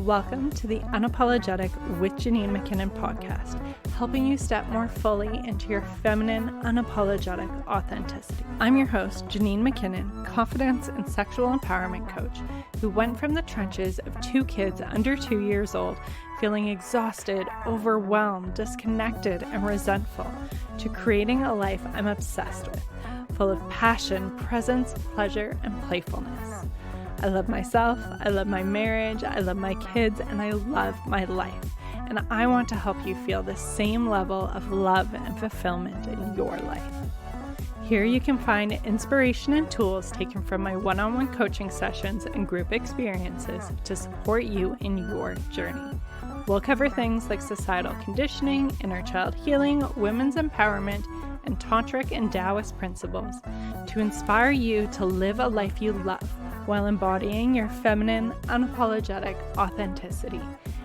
Welcome to the Unapologetic with Janine McKinnon podcast, helping you step more fully into your feminine, unapologetic authenticity. I'm your host, Janine McKinnon, confidence and sexual empowerment coach, who went from the trenches of 2 kids under 2 years old, feeling exhausted, overwhelmed, disconnected, and resentful, to creating a life I'm obsessed with, full of passion, presence, pleasure, and playfulness. I love myself, I love my marriage, I love my kids, and I love my life. And I want to help you feel the same level of love and fulfillment in your life. Here you can find inspiration and tools taken from my one-on-one coaching sessions and group experiences to support you in your journey. We'll cover things like societal conditioning, inner child healing, women's empowerment, and tantric and Taoist principles to inspire you to live a life you love while embodying your feminine, unapologetic authenticity,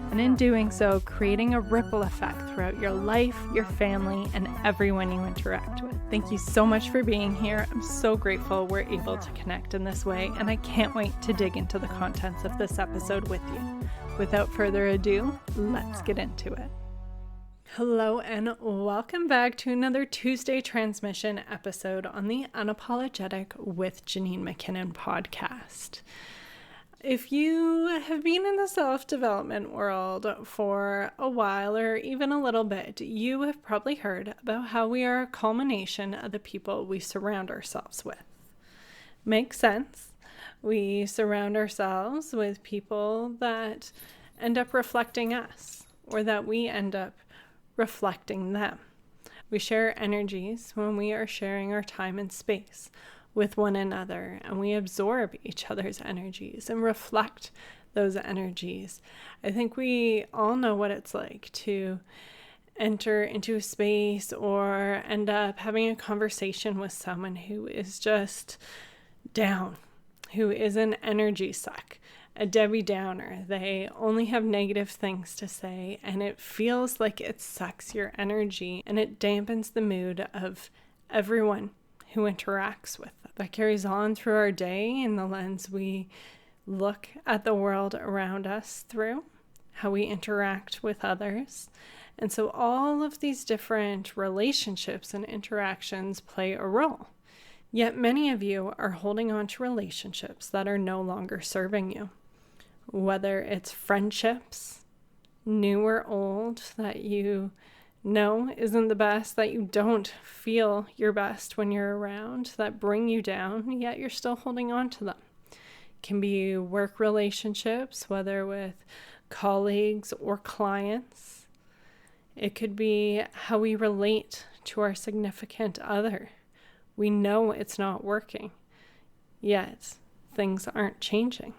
and in doing so, creating a ripple effect throughout your life, your family, and everyone you interact with. Thank you so much for being here. I'm so grateful we're able to connect in this way, and I can't wait to dig into the contents of this episode with you. Without further ado, let's get into it. Hello and welcome back to another Tuesday transmission episode on the Unapologetic with Janine McKinnon podcast. If you have been in the self-development world for a while or even a little bit, you have probably heard about how we are a culmination of the people we surround ourselves with. Makes sense. We surround ourselves with people that end up reflecting us, or that we end up reflecting them. We share energies when we are sharing our time and space with one another, and we absorb each other's energies and reflect those energies. I think we all know what it's like to enter into a space or end up having a conversation with someone who is just down, who is an energy suck, a Debbie Downer. They only have negative things to say, and it feels like it sucks your energy and it dampens the mood of everyone who interacts with them. That carries on through our day in the lens we look at the world around us through, how we interact with others. And so all of these different relationships and interactions play a role. Yet many of you are holding on to relationships that are no longer serving you. Whether it's friendships, new or old, that you know isn't the best, that you don't feel your best when you're around, that bring you down, yet you're still holding on to them. It can be work relationships, whether with colleagues or clients. It could be how we relate to our significant other. We know it's not working, yet things aren't changing.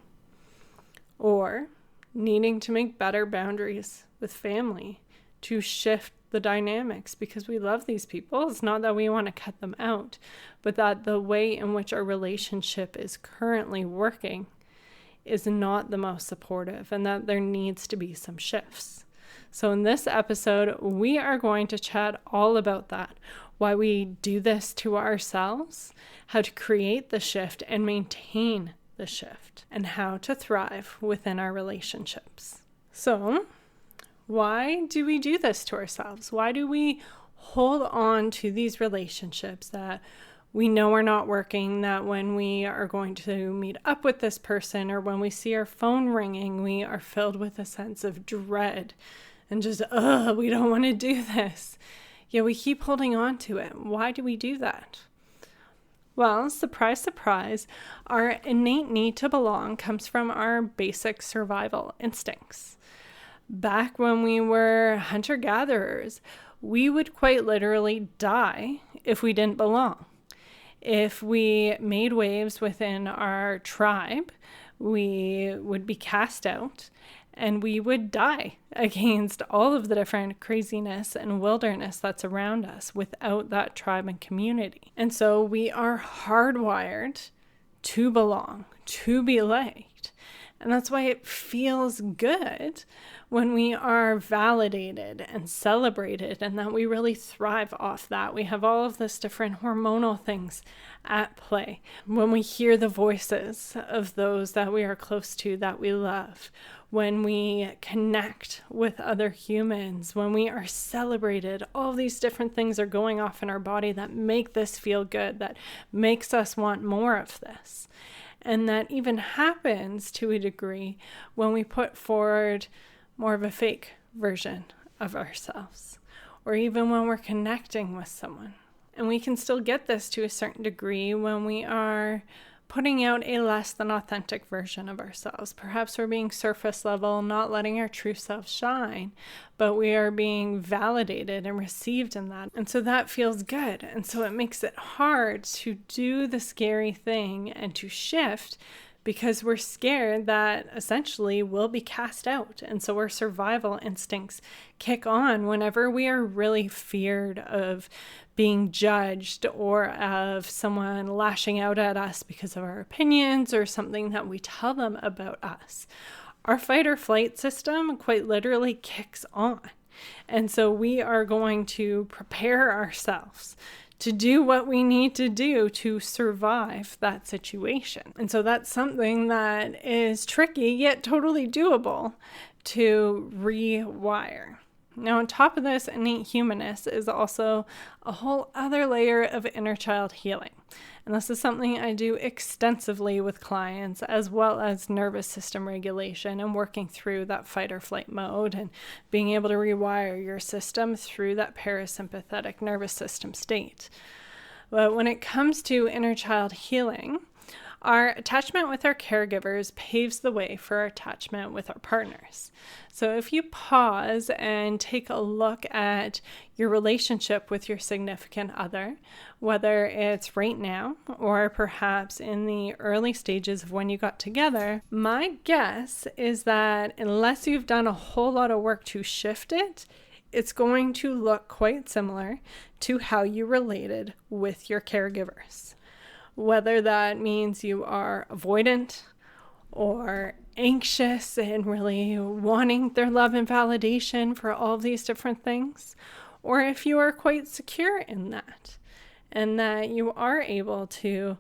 Or needing to make better boundaries with family to shift the dynamics because we love these people. It's not that we want to cut them out, but that the way in which our relationship is currently working is not the most supportive, and that there needs to be some shifts. So in this episode, we are going to chat all about that, why we do this to ourselves, how to create the shift and maintain the shift, and how to thrive within our relationships. So, why do we do this to ourselves? Why do we hold on to these relationships that we know are not working, that when we are going to meet up with this person or when we see our phone ringing, we are filled with a sense of dread and just, we don't want to do this. Yet we keep holding on to it. Why do we do that? Well, surprise, surprise, our innate need to belong comes from our basic survival instincts. Back when we were hunter-gatherers, we would quite literally die if we didn't belong. If we made waves within our tribe, we would be cast out and we would die against all of the different craziness and wilderness that's around us without that tribe and community. And so we are hardwired to belong, to be liked. And that's why it feels good when we are validated and celebrated, and that we really thrive off that. We have all of this different hormonal things at play. When we hear the voices of those that we are close to, that we love, when we connect with other humans, when we are celebrated, all these different things are going off in our body that make this feel good, that makes us want more of this. And that even happens to a degree when we put forward more of a fake version of ourselves, or even when we're connecting with someone. And we can still get this to a certain degree when we are putting out a less than authentic version of ourselves. Perhaps we're being surface level, not letting our true self shine, but we are being validated and received in that. And so that feels good. And so it makes it hard to do the scary thing and to shift, because we're scared that essentially we'll be cast out. And so our survival instincts kick on whenever we are really feared of being judged, or of someone lashing out at us because of our opinions or something that we tell them about us. Our fight or flight system quite literally kicks on. And so we are going to prepare ourselves to do what we need to do to survive that situation. And so that's something that is tricky, yet totally doable to rewire. Now, on top of this, innate humanness is also a whole other layer of inner child healing. And this is something I do extensively with clients, as well as nervous system regulation and working through that fight or flight mode and being able to rewire your system through that parasympathetic nervous system state. But when it comes to inner child healing, our attachment with our caregivers paves the way for our attachment with our partners. So if you pause and take a look at your relationship with your significant other, whether it's right now or perhaps in the early stages of when you got together, my guess is that unless you've done a whole lot of work to shift it, it's going to look quite similar to how you related with your caregivers. Whether that means you are avoidant or anxious and really wanting their love and validation for all of these different things, or if you are quite secure in that and that you are able to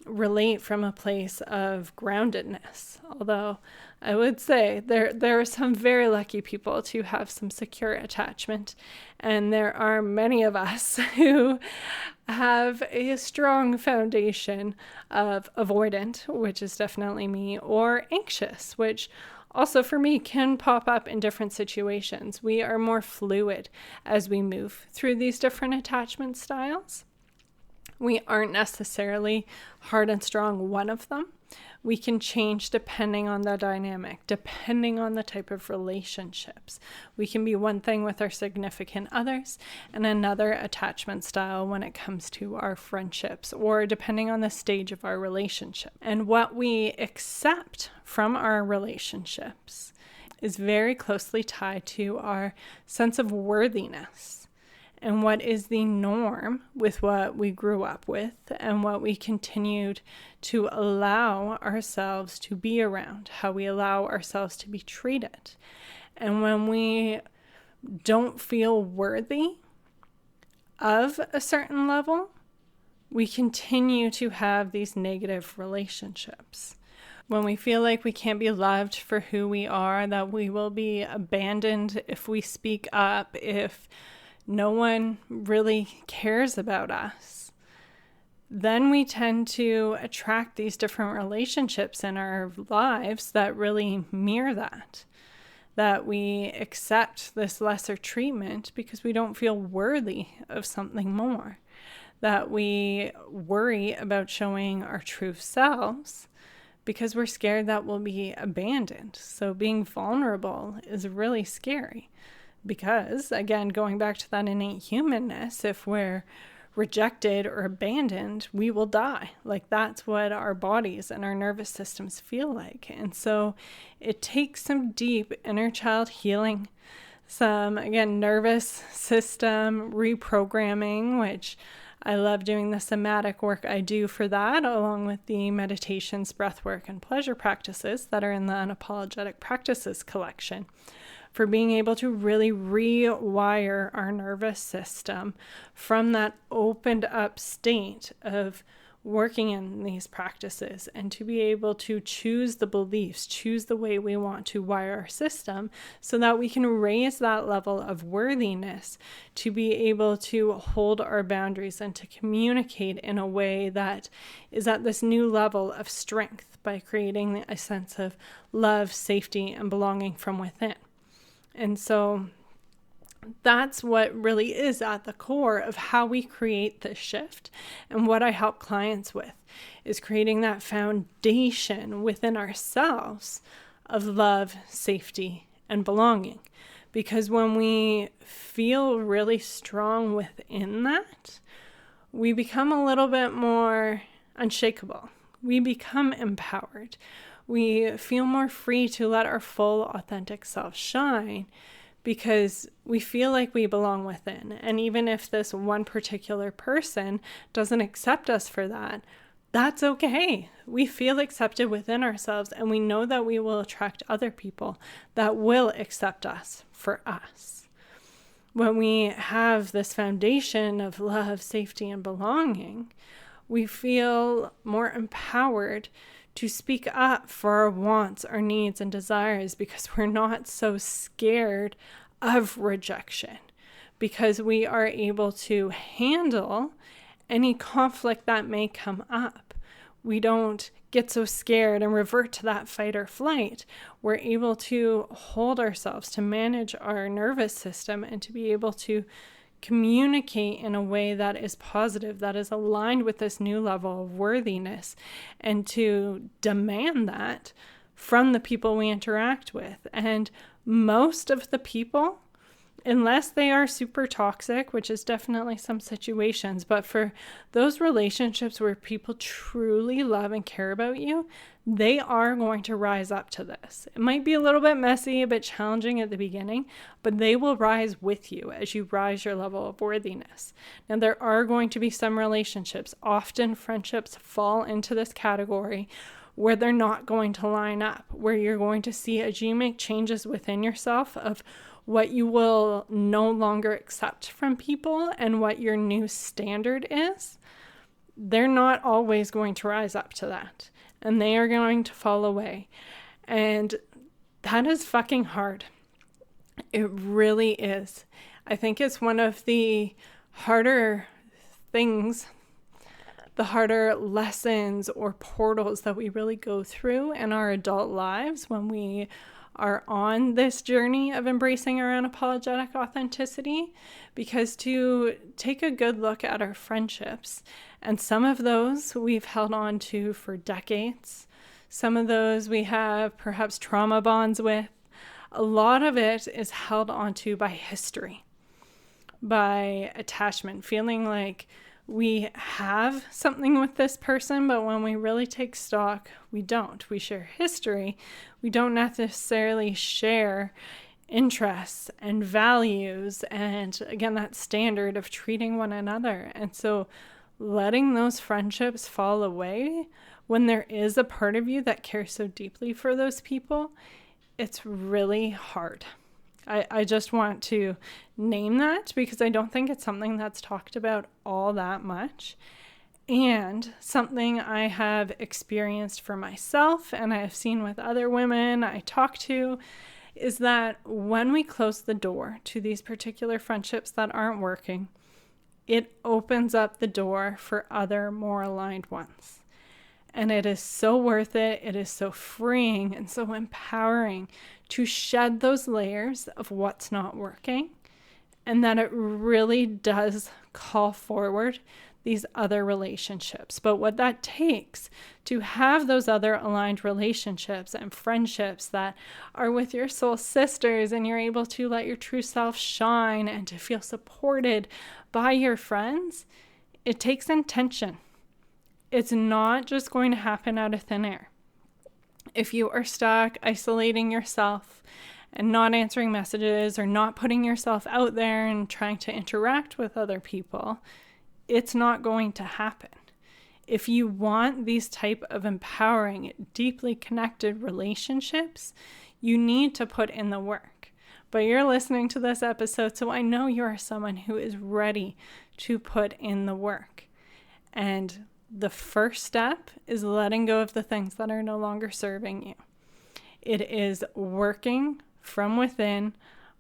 relate from a place of groundedness. Although I would say there are some very lucky people to have some secure attachment, and there are many of us who have a strong foundation of avoidant, which is definitely me, or anxious, which also for me can pop up in different situations. We are more fluid as we move through these different attachment styles. We aren't necessarily hard and strong one of them. We can change depending on the dynamic, depending on the type of relationships. We can be one thing with our significant others and another attachment style when it comes to our friendships, or depending on the stage of our relationship. And what we accept from our relationships is very closely tied to our sense of worthiness and what is the norm with what we grew up with and what we continued to allow ourselves to be around, how we allow ourselves to be treated. And when we don't feel worthy of a certain level, we continue to have these negative relationships. When we feel like we can't be loved for who we are, that we will be abandoned if we speak up, if no one really cares about us, then we tend to attract these different relationships in our lives that really mirror that we accept this lesser treatment because we don't feel worthy of something more, that we worry about showing our true selves because we're scared that we'll be abandoned. So being vulnerable is really scary. Because, again, going back to that innate humanness, if we're rejected or abandoned, we will die. Like, that's what our bodies and our nervous systems feel like. And so it takes some deep inner child healing, some, again, nervous system reprogramming, which I love doing the somatic work I do for that, along with the meditations, breath work, and pleasure practices that are in the Unapologetic Practices collection, for being able to really rewire our nervous system from that opened up state of working in these practices, and to be able to choose the beliefs, choose the way we want to wire our system, so that we can raise that level of worthiness to be able to hold our boundaries and to communicate in a way that is at this new level of strength, by creating a sense of love, safety, and belonging from within. And so that's what really is at the core of how we create this shift. And what I help clients with is creating that foundation within ourselves of love, safety, and belonging. Because when we feel really strong within that, we become a little bit more unshakable. We become empowered. We feel more free to let our full, authentic self shine, because we feel like we belong within. And even if this one particular person doesn't accept us for that, that's okay. We feel accepted within ourselves, and we know that we will attract other people that will accept us for us. When we have this foundation of love, safety, and belonging, we feel more empowered to speak up for our wants, our needs, and desires, because we're not so scared of rejection, because we are able to handle any conflict that may come up. We don't get so scared and revert to that fight or flight. We're able to hold ourselves, to manage our nervous system, and to be able to communicate in a way that is positive, that is aligned with this new level of worthiness, and to demand that from the people we interact with. And most of the people, unless they are super toxic, which is definitely some situations, but for those relationships where people truly love and care about you, they are going to rise up to this. It might be a little bit messy, a bit challenging at the beginning, but they will rise with you as you rise your level of worthiness. Now, there are going to be some relationships, often friendships fall into this category, where they're not going to line up, where you're going to see, as you make changes within yourself of what you will no longer accept from people and what your new standard is, they're not always going to rise up to that. And they are going to fall away. And that is fucking hard. It really is. I think it's one of the harder things, the harder lessons or portals that we really go through in our adult lives when we are on this journey of embracing our unapologetic authenticity, because to take a good look at our friendships, and some of those we've held on to for decades, some of those we have perhaps trauma bonds with, a lot of it is held onto by history, by attachment, feeling like we have something with this person, but when we really take stock, we don't. We share history. We don't necessarily share interests and values, and again, that standard of treating one another. And so letting those friendships fall away when there is a part of you that cares so deeply for those people, it's really hard. I just want to name that, because I don't think it's something that's talked about all that much, and something I have experienced for myself and I have seen with other women I talk to, is that when we close the door to these particular friendships that aren't working, it opens up the door for other more aligned ones. And it is so worth it. It is so freeing and so empowering to shed those layers of what's not working, and that it really does call forward these other relationships. But what that takes to have those other aligned relationships and friendships that are with your soul sisters, and you're able to let your true self shine and to feel supported by your friends, it takes intention. It's not just going to happen out of thin air. If you are stuck isolating yourself and not answering messages or not putting yourself out there and trying to interact with other people, it's not going to happen. If you want these type of empowering, deeply connected relationships, you need to put in the work. But you're listening to this episode, so I know you are someone who is ready to put in the work. And the first step is letting go of the things that are no longer serving you. It is working from within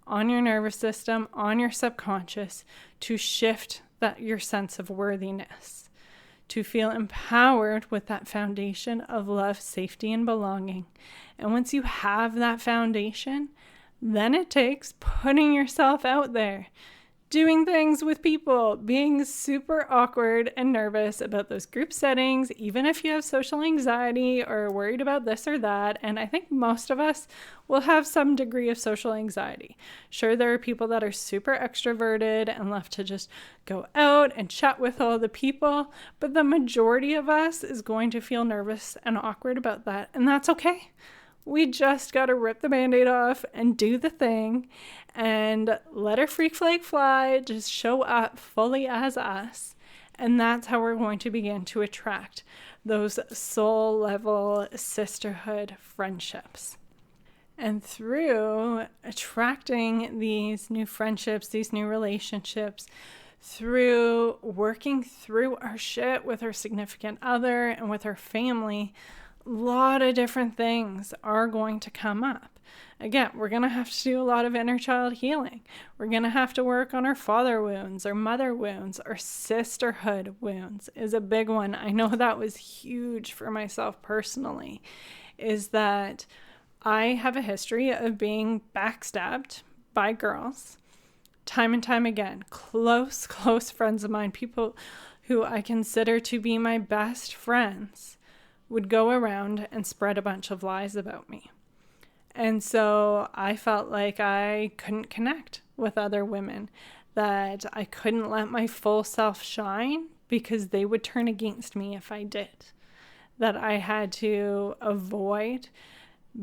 on your nervous system, on your subconscious, to shift your sense of worthiness, to feel empowered with that foundation of love, safety, and belonging. And once you have that foundation, then it takes putting yourself out there, doing things with people, being super awkward and nervous about those group settings, even if you have social anxiety or worried about this or that. And I think most of us will have some degree of social anxiety. Sure, there are people that are super extroverted and love to just go out and chat with all the people, but the majority of us is going to feel nervous and awkward about that, and that's okay. We just got to rip the Band-Aid off and do the thing and let our freak flag fly, just show up fully as us. And that's how we're going to begin to attract those soul level sisterhood friendships. And through attracting these new friendships, these new relationships, through working through our shit with our significant other and with our family, a lot of different things are going to come up. Again, we're going to have to do a lot of inner child healing. We're going to have to work on our father wounds, our mother wounds, our sisterhood wounds is a big one. I know that was huge for myself personally, is that I have a history of being backstabbed by girls time and time again. Close friends of mine, people who I consider to be my best friends, would go around and spread a bunch of lies about me. And so I felt like I couldn't connect with other women, that I couldn't let my full self shine because they would turn against me if I did, that I had to avoid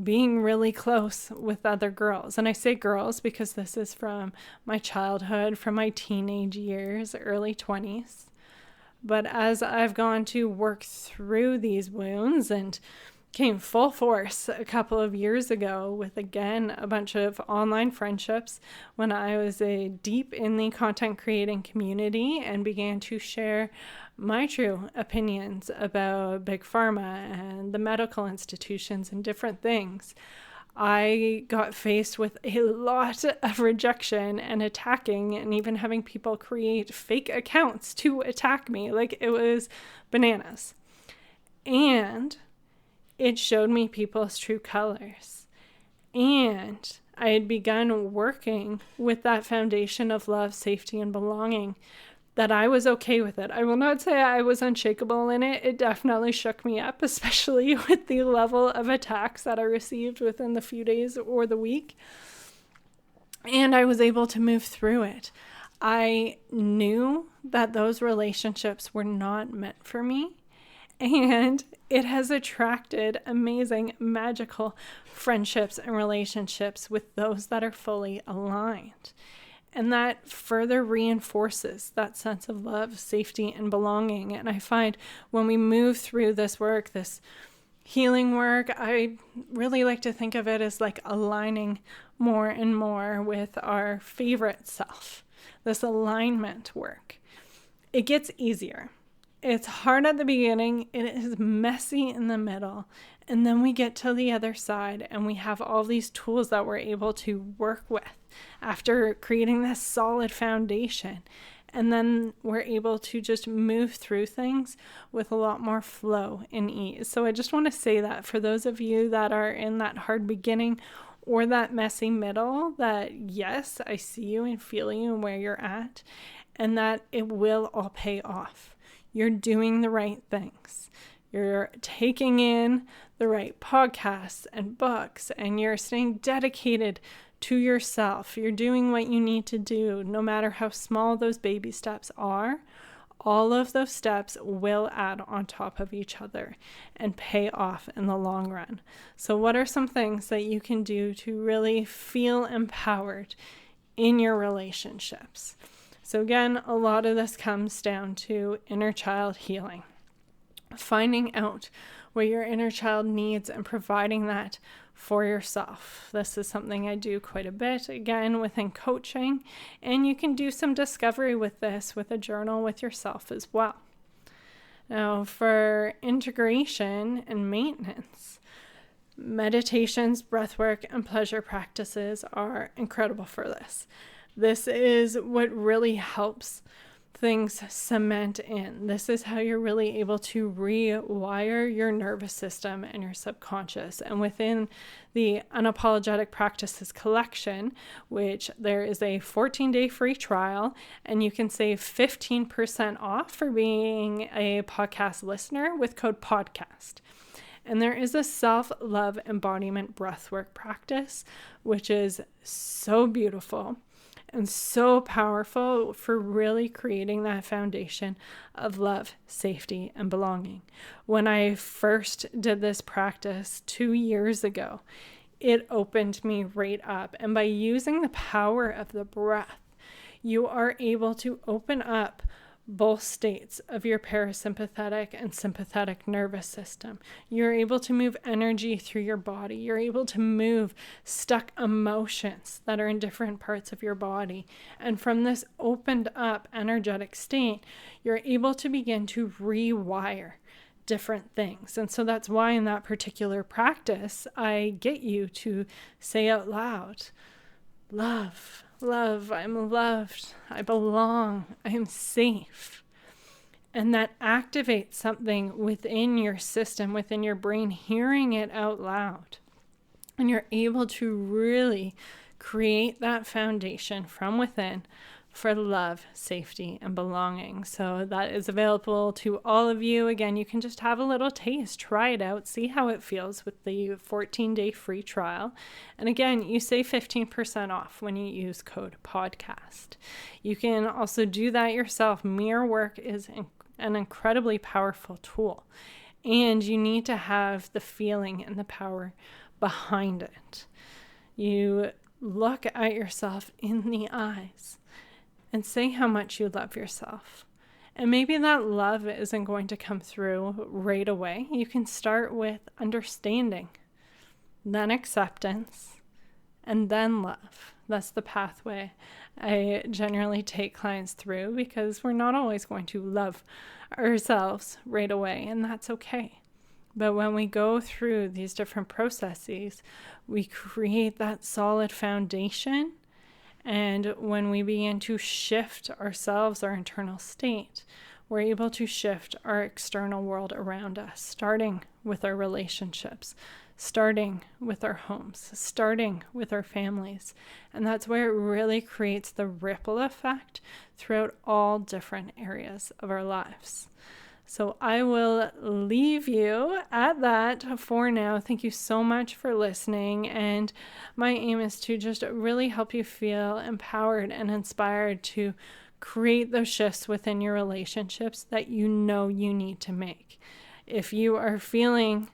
being really close with other girls. And I say girls because this is from my childhood, from my teenage years, early 20s. But as I've gone to work through these wounds and came full force a couple of years ago with, again, a bunch of online friendships when I was deep in the content creating community and began to share my true opinions about big pharma and the medical institutions and different things, I got faced with a lot of rejection and attacking, and even having people create fake accounts to attack me. Like, it was bananas. And it showed me people's true colors. And I had begun working with that foundation of love, safety, and belonging, that I was okay with it. I will not say I was unshakable in it. It definitely shook me up, especially with the level of attacks that I received within the few days or the week. And I was able to move through it. I knew that those relationships were not meant for me. And it has attracted amazing, magical friendships and relationships with those that are fully aligned. And that further reinforces that sense of love, safety, and belonging. And I find when we move through this work, this healing work, I really like to think of it as like aligning more and more with our favorite self, this alignment work. It gets easier. It's hard at the beginning. It is messy in the middle. And then we get to the other side and we have all these tools that we're able to work with after creating this solid foundation. And then we're able to just move through things with a lot more flow and ease. So I just want to say that for those of you that are in that hard beginning or that messy middle, that yes, I see you and feel you and where you're at, and that it will all pay off. You're doing the right things. You're taking in the right podcasts and books, and you're staying dedicated to yourself. You're doing what you need to do, no matter how small those baby steps are. All of those steps will add on top of each other and pay off in the long run. So what are some things that you can do to really feel empowered in your relationships? So again, a lot of this comes down to inner child healing, finding out what your inner child needs and providing that for yourself. This is something I do quite a bit, again, within coaching, and you can do some discovery with this with a journal with yourself as well. Now, for integration and maintenance, meditations, breathwork, and pleasure practices are incredible for this. This is what really helps things cement in. This is how you're really able to rewire your nervous system and your subconscious. And within the Unapologetic Practices collection, which there is a 14-day free trial, and you can save 15% off for being a podcast listener with code PODCAST. And there is a self-love embodiment breathwork practice, which is so beautiful and so powerful for really creating that foundation of love, safety, and belonging. When I first did this practice 2 years ago, it opened me right up. And by using the power of the breath, you are able to open up both states of your parasympathetic and sympathetic nervous system. You're able to move energy through your body. You're able to move stuck emotions that are in different parts of your body. And from this opened up energetic state, you're able to begin to rewire different things. And so that's why in that particular practice, I get you to say out loud, love, I'm loved, I belong, I am safe. And that activates something within your system, within your brain, hearing it out loud. And you're able to really create that foundation from within for love, safety, and belonging. So that is available to all of you. Again, you can just have a little taste, try it out, see how it feels with the 14-day free trial. And again, you save 15% off when you use code PODCAST. You can also do that yourself. Mirror work is an incredibly powerful tool, and you need to have the feeling and the power behind it. You look at yourself in the eyes and say how much you love yourself. And maybe that love isn't going to come through right away. You can start with understanding, then acceptance, and then love. That's the pathway I generally take clients through, because we're not always going to love ourselves right away, and that's okay. But when we go through these different processes, we create that solid foundation. And when we begin to shift ourselves, our internal state, we're able to shift our external world around us, starting with our relationships, starting with our homes, starting with our families. And that's where it really creates the ripple effect throughout all different areas of our lives. So I will leave you at that for now. Thank you so much for listening. And my aim is to just really help you feel empowered and inspired to create those shifts within your relationships that you know you need to make. If you are feeling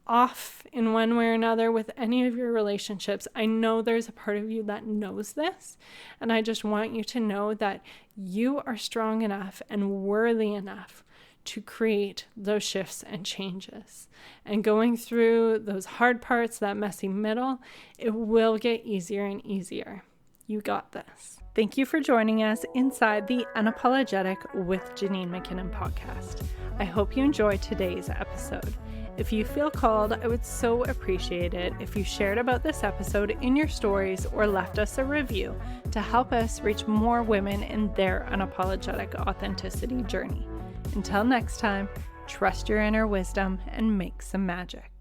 off in one way or another with any of your relationships, I know there's a part of you that knows this. And I just want you to know that you are strong enough and worthy enough to create those shifts and changes. And going through those hard parts, that messy middle, it will get easier and easier. You got this. Thank you for joining us inside the Unapologetic with Janine McKinnon podcast. I hope you enjoyed today's episode. If you feel called, I would so appreciate it if you shared about this episode in your stories or left us a review to help us reach more women in their unapologetic authenticity journey. Until next time, trust your inner wisdom and make some magic.